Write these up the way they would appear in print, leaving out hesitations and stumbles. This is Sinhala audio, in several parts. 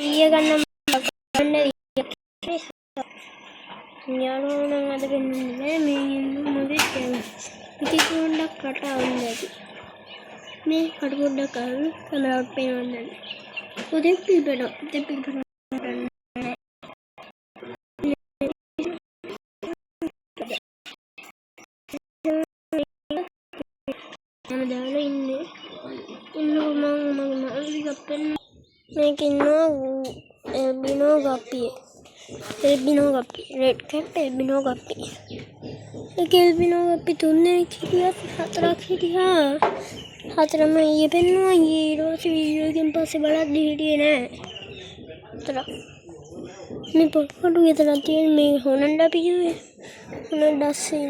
iya kan namanya යාළුවෝ අද වෙන්නේ මේ මොකද ඉතින් පොඩ්ඩක් කට අවුල්ලාදී මේ කට පොඩ්ඩක් අරන් කැමරාවට පේනවන්න උදේ පිළිබඳ මම දාලා ඉන්නේ මම ගප්පෙන් මේක ඉන්නවා එල්බිනෝ ගප්පිය රෙඩ් කැට් එල්බිනෝ ගප්පිය ඒක එල්බිනෝ ගප්පි 3 දෙනෙක් හිටියත් 4ක් හිටියා 4ම ඊයේ පෙන්නුවා ඊට පස්සේ වීඩියෝ එකෙන් පස්සේ බලද්දි හිටියේ නෑ 4 මේ පොඩ්ඩක් විතරක් තියෙන මේ හොනන්ඩ අපි කිව්වේ හොනන්ඩ අස්සේ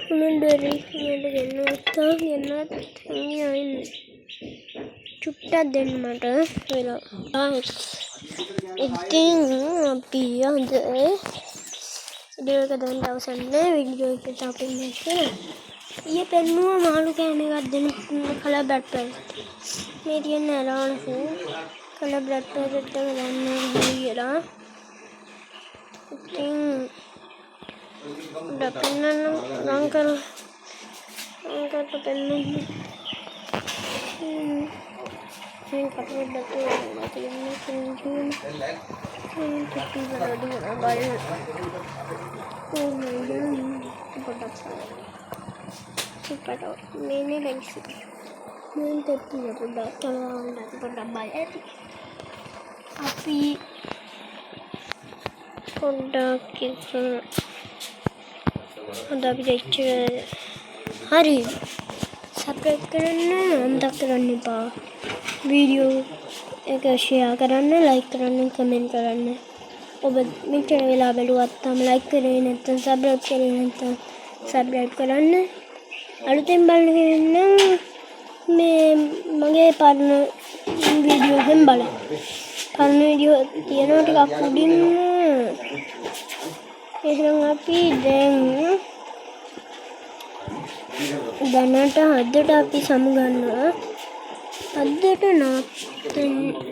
හොනන්ඩ ගෙන්නවා ගෙන්නත් චුට්ටක් දෙන්න මට වෙලා ඉතින් අපි අද වීඩියෝ එක දාන්න අවසන් නැහැ වීඩියෝ එකට අපි ඉන්නේ ඊයේ පෙන්නුවා මාළු කෑම එකක් දෙන්න කලර් බ්ලඩ් පැකට් මේ තියෙන අරවන කලර් බ්ලඩ් පැකට් එක ගන්න කියලා ඉතින් දකින්න රංකර පෙන්නුම් Saya pakai batu mati ini kunjung tapi beradu bayar oh pada supaya ini lagi sih tapi pada kalau nanti pada bayar api pada kita ada bisa hari subscribe කරන්න අමතක කරන්න එපා වීඩියෝ එක ෂෙයා කරන්න ලයික් කරන්න කමෙන්ට් කරන්න ඔබ මෙච්චර වෙලා බලුවත් තාම ලයික් කරේ නැත්නම් සබ්ස්ක්‍රයිබ් කරේ නැත්නම් සබ්ස්ක්‍රයිබ් කරන්න අලුතෙන් බලන කෙනෙක් මේ මගේ පරණ වීඩියෝ එකෙන් බලන්න පරණ වීඩියෝ තියෙනවා ටිකක් උඩින් එහෙනම් අපි දැන් දැනට හදට අපි සමුගන්නවා හදට නවත්තනවා